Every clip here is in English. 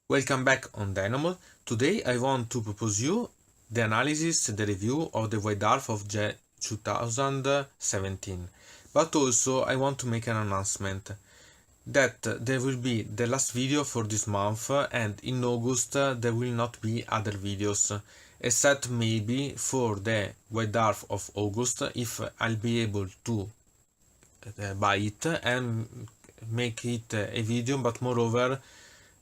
Welcome back on deynonmod. Today I want to propose you the analysis, the review of the White Dwarf of 2017. But also I want to make an announcement that there will be the last video for this month and in August there will not be other videos except maybe for the White Dwarf of August if I'll be able to buy it and make it a video, but moreover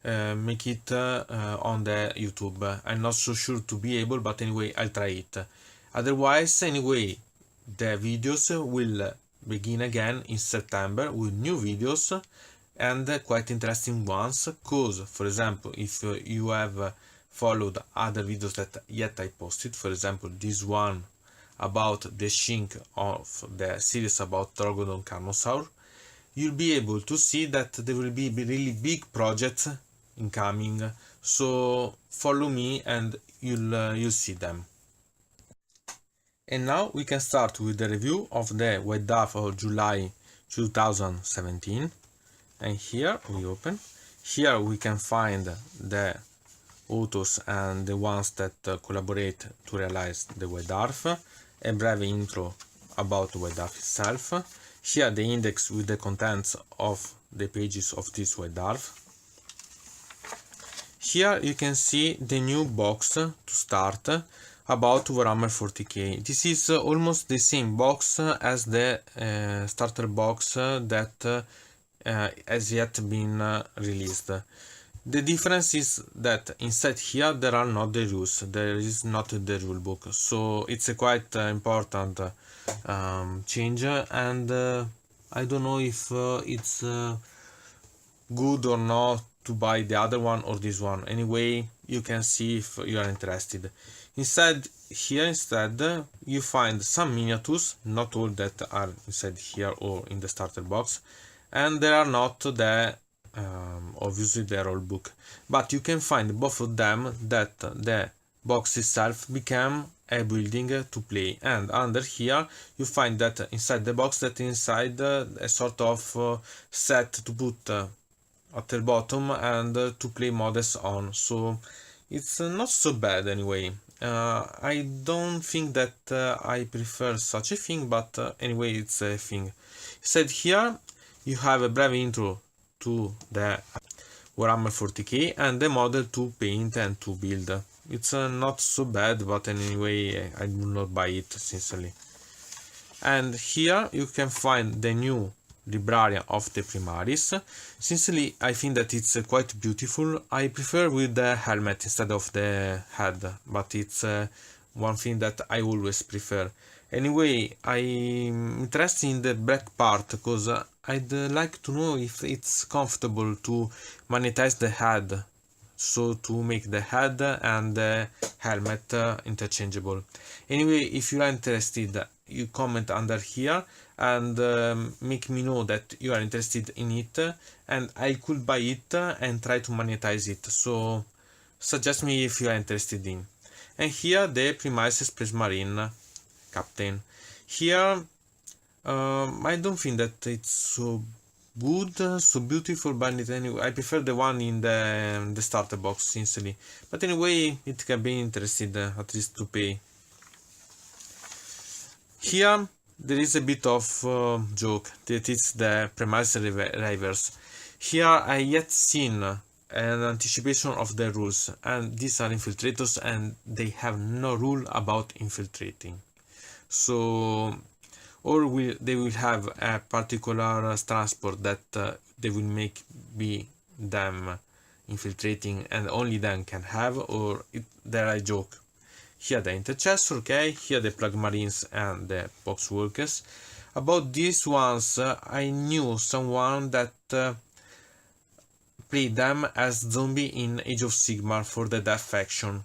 make it on the YouTube. I'm not so sure to be able, but anyway I'll try it. Otherwise, anyway, the videos will begin again in September with new videos and quite interesting ones, cause for example if you have followed other videos that yet I posted, for example this one about the shink of the series about Trogodon Carnosaur, you'll be able to see that there will be really big projects incoming, so follow me and you'll see them. And now we can start with the review of the White Dwarf of July 2017. And here we open. Here we can find the authors and the ones that collaborate to realize the White Dwarf, a breve intro about the White Dwarf itself. Here the index with the contents of the pages of this White Dwarf. Here you can see the new box to start about Warhammer 40k. This is almost the same box as the starter box that has yet been released. The difference is that inside here there are not the rules, there is not the rule book, so it's a quite important change, and I don't know if it's good or not to buy the other one or this one. Anyway, you can see if you are interested. Instead you find some miniatures, not all that are inside here or in the starter box, and there are not the obviously the rule book, but you can find both of them that the box itself became a building to play, and under here you find that inside the box that inside a sort of set to put at the bottom and to play models on, so it's not so bad anyway. I don't think that I prefer such a thing, but anyway it's a thing. Said here you have a breve intro to the Warhammer 40k and the model to paint and to build. It's not so bad, but anyway I will not buy it sincerely. And here you can find the new Libraria of the Primaris. Sincerely I think that it's quite beautiful. I prefer with the helmet instead of the head, but it's one thing that I always prefer. Anyway, I'm interested in the black part because I'd like to know if it's comfortable to magnetize the head, so to make the head and the helmet interchangeable. Anyway, if you are interested, you comment under here and make me know that you are interested in it, and I could buy it and try to magnetize it, so suggest me if you are interested in. And here the Primaris Space Marine Captain. Here I don't think that it's so good, so beautiful, but anyway I prefer the one in the starter box sincerely, but anyway it can be interesting at least to pay. Here there is a bit of joke that it's the Primaris Ravers. Here I yet seen an anticipation of the rules, and these are infiltrators and they have no rule about infiltrating, so or they will have a particular transport that they will make be them infiltrating and only them can have, or there are a joke. Here the intercessor, okay, here the plug marines and the box workers. About these ones I knew someone that played them as zombie in Age of Sigmar for the Death faction.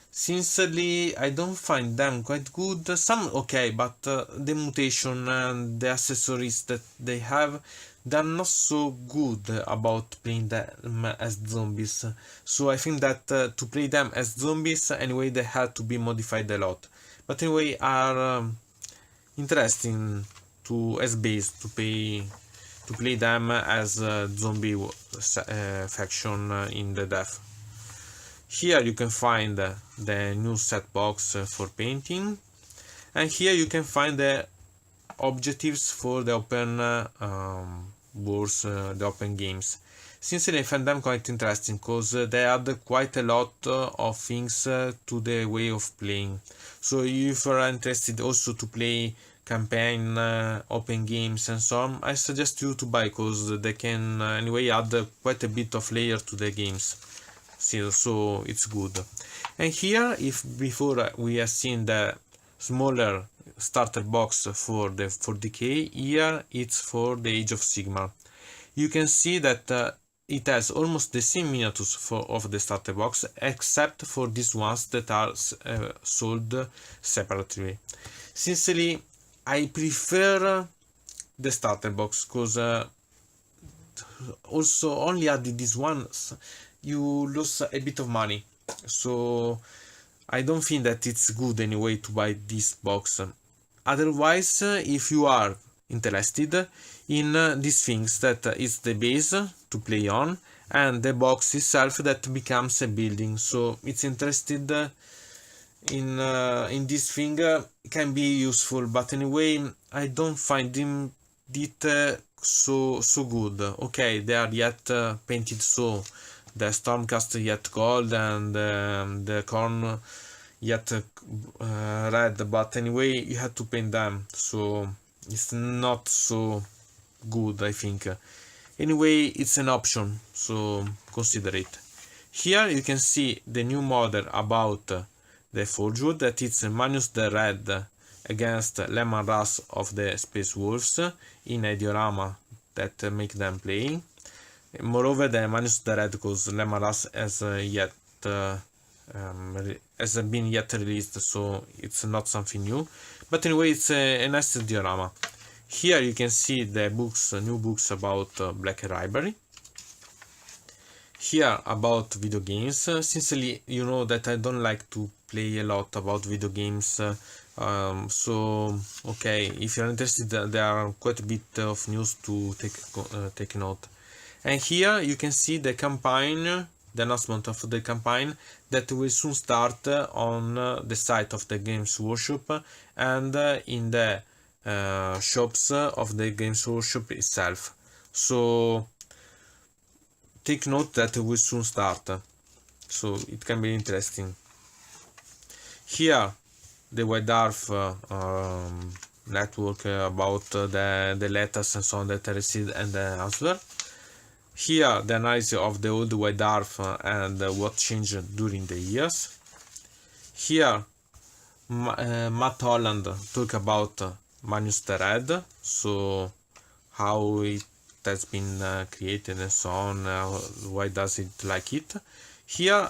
Sincerely, I don't find them quite good. Some okay, but the mutation and the accessories that they have, they're not so good about playing them as zombies. So I think that to play them as zombies, anyway, they had to be modified a lot. But anyway, are interesting to as base to play them as zombie faction in the Death. Here you can find the new set box for painting, and here you can find the objectives for the open wars, the open games. Sincerely, I find them quite interesting because they add quite a lot of things to the way of playing. So if you are interested also to play campaign, open games and so on, I suggest you to buy, because they can anyway add quite a bit of layer to the games. So it's good. And here, if before we have seen the smaller starter box for the 40k, here it's for the Age of Sigmar. You can see that it has almost the same miniatures of the starter box, except for these ones that are sold separately. Sincerely, I prefer the starter box, because also only adding these ones you lose a bit of money, so I don't think that it's good anyway to buy this box. Otherwise, if you are interested in these things, that is the base to play on, and the box itself that becomes a building, so it's interested in this thing, can be useful, but anyway I don't find it so good. Okay, they are yet painted, so the Stormcast yet gold and the corn yet red, but anyway you have to paint them, so it's not so good, I think. Anyway, it's an option, so consider it. Here you can see the new model about the Forgewood, that it's minus the red against Lemon Rush of the Space Wolves in a diorama that make them play. Moreover, the minus the red because Lemon Rush has been yet released, so it's not something new. But anyway, it's a nice diorama. Here you can see the books, new books about Black Library. Here about video games. Sincerely, you know that I don't like to play a lot about video games. So okay, if you're interested, there are quite a bit of news to take note. And here you can see the campaign, the announcement of the campaign that will soon start on the site of the Games Workshop and in the shops of the Games Workshop itself. So take note that it will soon start, so it can be interesting. Here the White Dwarf network about the letters and so on that I received and the answer. Here the analysis of the old White Dwarf and what changed during the years. Here Matt Holland talk about Manus the Red, so how it has been created and so on, why does it like it. Here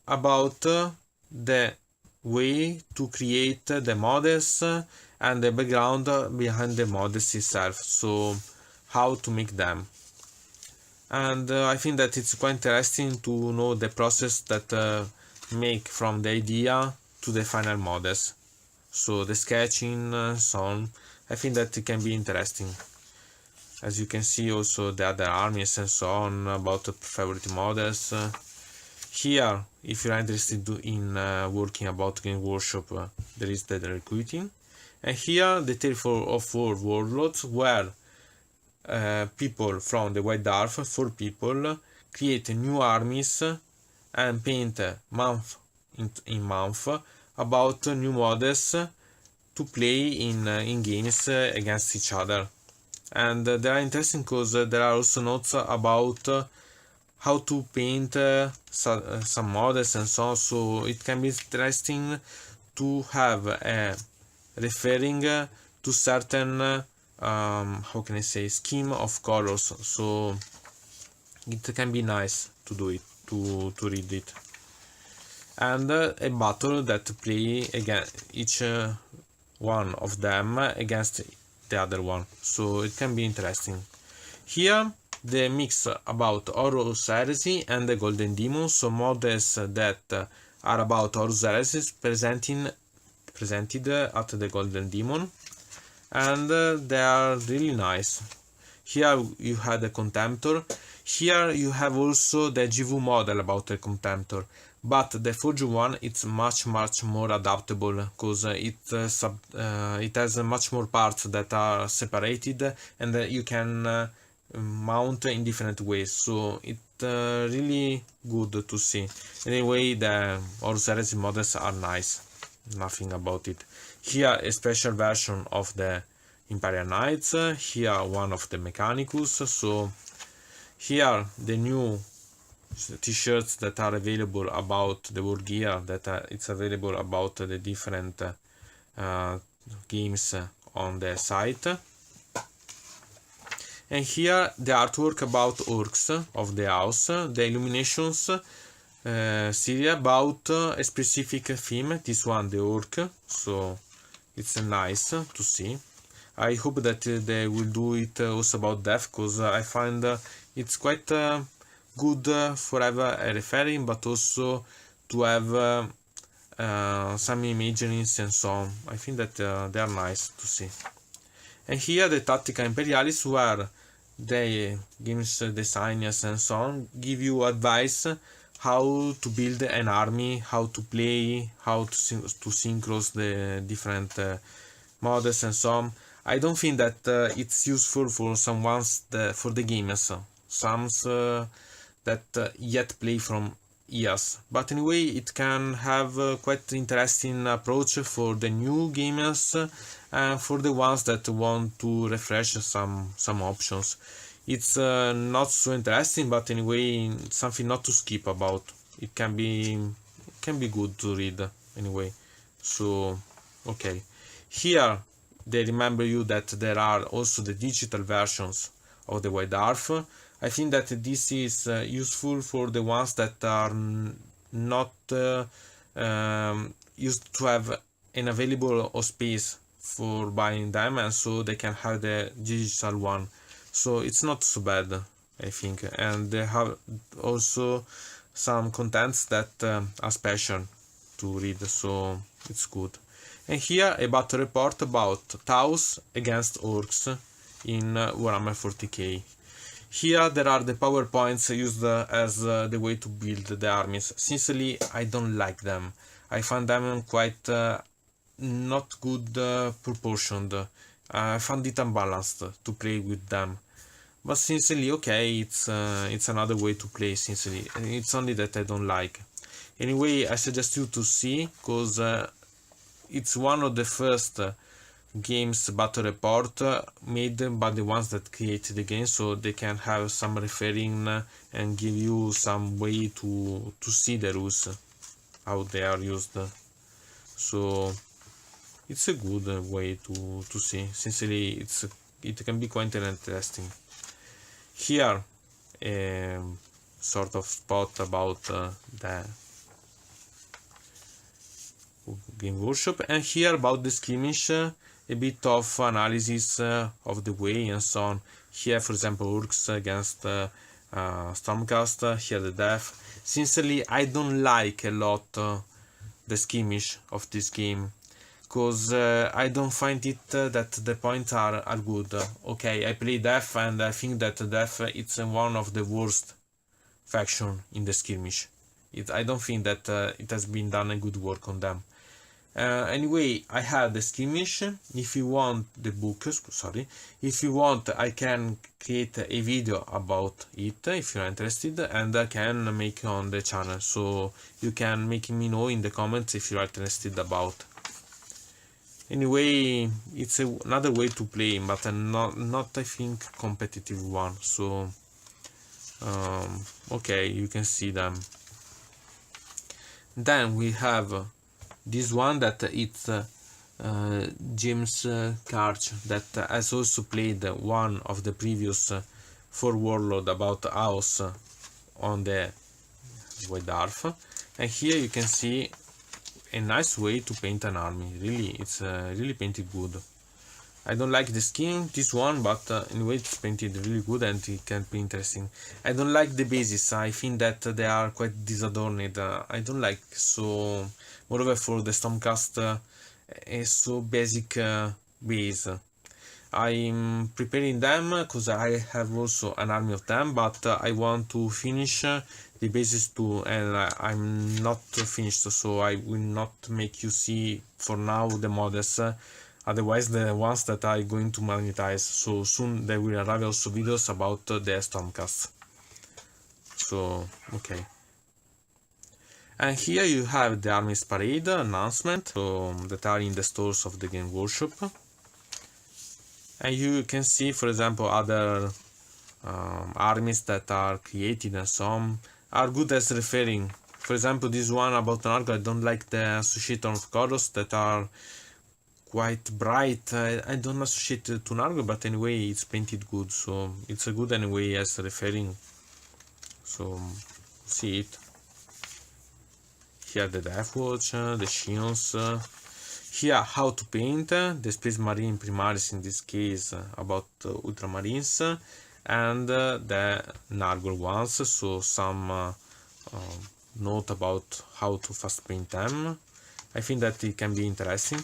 about the way to create the models and the background behind the models itself, so how to make them. And I think that it's quite interesting to know the process that make from the idea to the final models, so the sketching and so on. I think that it can be interesting. As you can see also the other armies and so on about favorite models. Here, if you're interested in working about Game Workshop, there is the recruiting. And here the tale of 4 warlords, where people from the White Dwarf, 4 people, create new armies and paint month in month about new models to play in games against each other. And they are interesting because there are also notes about how to paint some models and so on, so it can be interesting to have a referring to certain how can I say, scheme of colors, so it can be nice to do it, to read it. And a battle that play against each one of them against the other one, so it can be interesting. Here the mix about Horus Heresy and the Golden Demon, so models that are about Horus Heresy presented at the Golden Demon, and they are really nice. Here you had the Contemptor. Here you have also the GV model about the Contemptor, but the forged one it's much more adaptable, because it has much more parts that are separated, and you can mount in different ways, so it really good to see. Anyway, the Horus Heresy models are nice, nothing about it. Here a special version of the Imperial Knights, here one of the Mechanicus. So here the new t-shirts that are available about the war gear, that it's available about the different games on the site. And here the artwork about orcs of the house, the illuminations series about a specific theme, this one the orc, so it's nice to see. I hope that they will do it also about death, because I find it's quite good for have a referring, but also to have some images and so on. I think that they are nice to see. And here the Tactica Imperialis, where the games designers and so on give you advice how to build an army, how to play, how to synchros the different models and so on. I don't think that it's useful for for the gamers, some that yet play from years. But anyway, it can have quite interesting approach for the new gamers and for the ones that want to refresh some options. It's not so interesting, but anyway, something not to skip about. It can be good to read anyway. So okay, here they remember you that there are also the digital versions of the White Dwarf. I think that this is useful for the ones that are not used to have an available space for buying them, and so they can have the digital one. So it's not so bad, I think, and they have also some contents that are special to read, so it's good. And here a battle report about Taus against Orcs in Warhammer 40k. Here there are the PowerPoints used as the way to build the armies. Sincerely, I don't like them. I find them quite not good proportioned. I found it unbalanced to play with them. But sincerely, okay, it's another way to play. Sincerely, it's only that I don't like. Anyway, I suggest you to see, because it's one of the first games battle report made by the ones that create the game, so they can have some referring and give you some way to see the rules, how they are used. So it's a good way to see. Sincerely, it can be quite interesting. Here a sort of spot about the game workshop, and here about the skirmish, a bit of analysis of the way and so on. Here, for example, orcs against Stormcast, here the death. Sincerely, I don't like a lot the skirmish of this game, because I don't find it that the points are good. Okay, I play death, and I think that death it's one of the worst faction in the skirmish. I don't think that it has been done a good work on them. Anyway, I had the skirmish. If you want the book, sorry, if you want, I can create a video about it if you're interested, and I can make on the channel, so you can make me know in the comments if you are interested about. Anyway, it's another way to play, but not I think competitive one. So okay, you can see them. Then we have this one that it's James Karch, that has also played one of the previous 4 Warlord about House on the White Dwarf, and here you can see a nice way to paint an army. Really, it's really painted good. I don't like the skin, this one, but anyway, it's painted really good and it can be interesting. I don't like the bases. I think that they are quite disadorned. I don't like, so moreover for the Stormcast a so basic base. I'm preparing them because I have also an army of them, but I want to finish the bases too, and I'm not finished, so I will not make you see for now the models, otherwise the ones that are going to magnetize. So soon there will arrive also videos about the Stormcast. So okay. And here you have the armies parade announcement, so that are in the stores of the game workshop. And you can see, for example, other armies that are created and so on are good as referring. For example, this one about Nargo, I don't like the association of colors that are quite bright. I don't associate it to Nargo, but anyway, it's painted good, so it's a good anyway as referring. So see it. Here the Death Watch, the Shions. Here how to paint the Space Marine Primaris, in this case about Ultramarines, and the Nargol ones, so some note about how to fast paint them. I think that it can be interesting.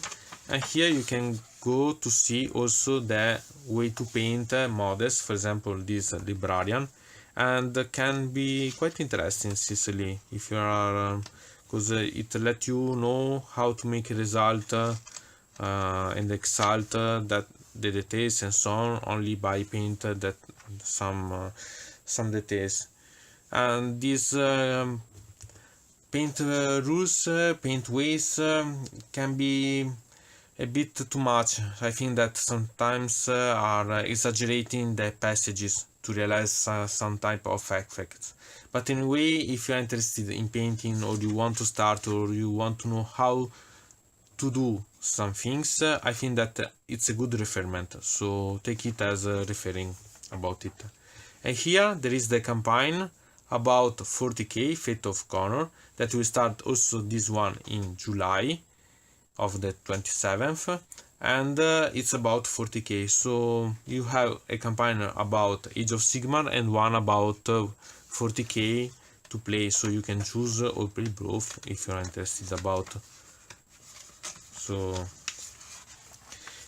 And here you can go to see also the way to paint models, for example this Librarian, and can be quite interesting, sincerely, if you are because it let you know how to make a result and exalt that the details and so on only by paint that some details. And these paint rules, paint ways can be a bit too much. I think that sometimes are exaggerating the passages to realize some type of effects. But anyway, if you are interested in painting, or you want to start, or you want to know how to do some things, I think that it's a good referment, so take it as referring about it. And here there is the campaign about 40k Fate of Connor that will start also this one in July of the 27th, and it's about 40k. So you have a campaign about Age of Sigmar and one about 40k to play, so you can choose or play both if you're interested about. So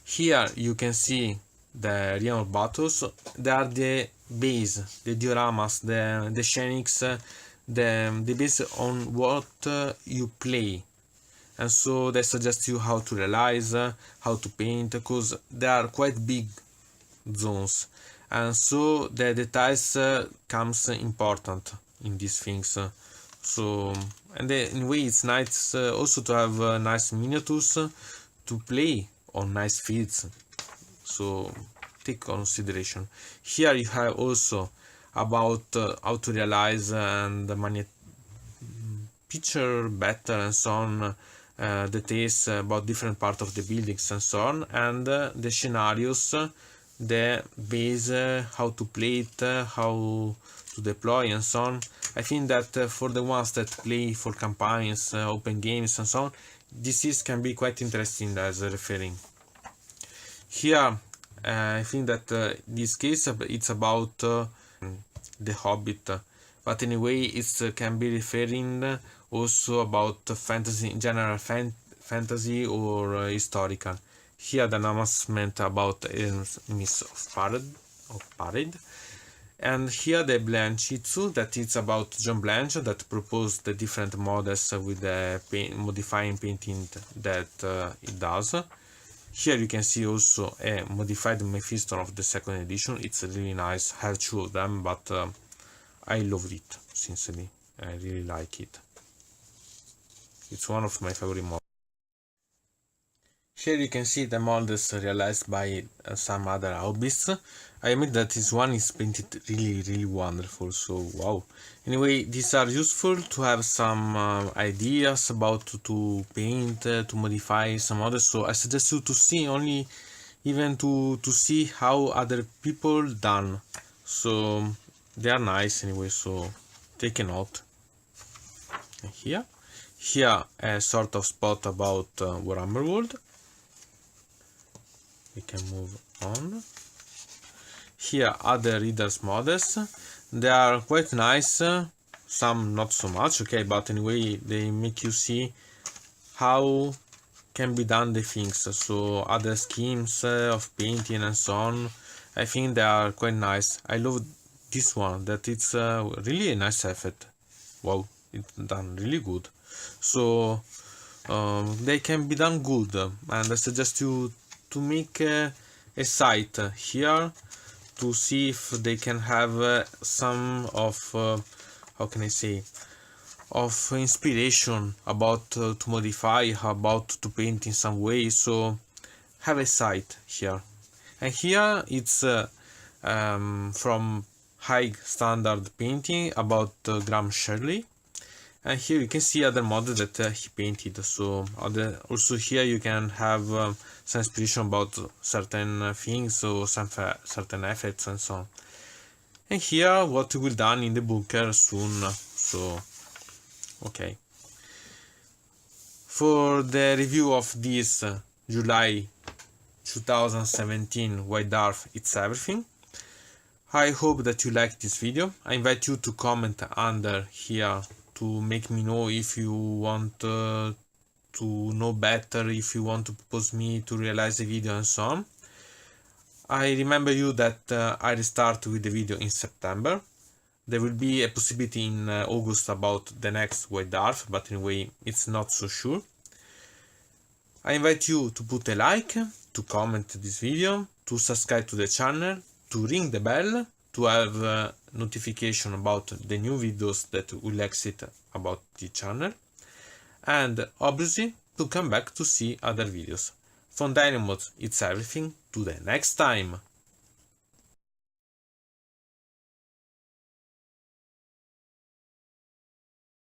here you can see the real battles. They are the base, the dioramas, the scenics, the base on what you play. And so they suggest you how to realize, how to paint, because they are quite big zones, and so the details comes important in these things. So, and in a way it's nice also to have nice miniatures to play on nice fields, so take consideration. Here you have also about how to realize and picture better and so on, details about different parts of the buildings and so on, and the scenarios, the base, how to play it, how to deploy and so on. I think that for the ones that play for campaigns, open games and so on, this can be quite interesting as referring. Here I think that this case it's about the Hobbit, but anyway it can be referring also about fantasy in general, fantasy or historical. Here the announcement about Miss of Parade, and here the Blanchitsu, that it's about John Blanche that proposed the different models with the modifying painting that it does. Here you can see also a modified Mephiston of the second edition. It's really nice. I have two of them, but I loved it, sincerely. I really like it. It's one of my favorite models. Here you can see the models realized by some other hobbies. I admit that this one is painted really wonderful, so wow. Anyway, these are useful to have some ideas about to paint, to modify some models. So I suggest you to see only, even to see how other people done. So they are nice anyway, so take a note. And here a sort of spot about Warhammer World. We can move on. Here other readers models. They are quite nice, some not so much, okay, but anyway they make you see how can be done the things, so other schemes of painting and so on. I think they are quite nice. I love this one, that it's really a nice effect. Wow, it's done really good. So they can be done good, and I suggest you to make a site here to see if they can have some of how can I say, of inspiration about to modify, about to paint in some way. So have a site here, and here it's from high standard painting about Graham Shirley, and here you can see other models that he painted. So also here you can have some inspiration about certain things, so some certain effects and so on. And here what will done in the bunker soon. So okay, for the review of this July 2017 White Dwarf It's Everything, I hope that you liked this video. I invite you to comment under here to make me know if you want to know better, if you want to propose me to realize a video and so on. I remember you that I restart with the video in September. There will be a possibility in August about the next White Dwarf, but anyway, it's not so sure. I invite you to put a like, to comment this video, to subscribe to the channel, to ring the bell, to have notification about the new videos that will exit about the channel, and obviously to come back to see other videos. From deynonmod, it's everything. To the next time!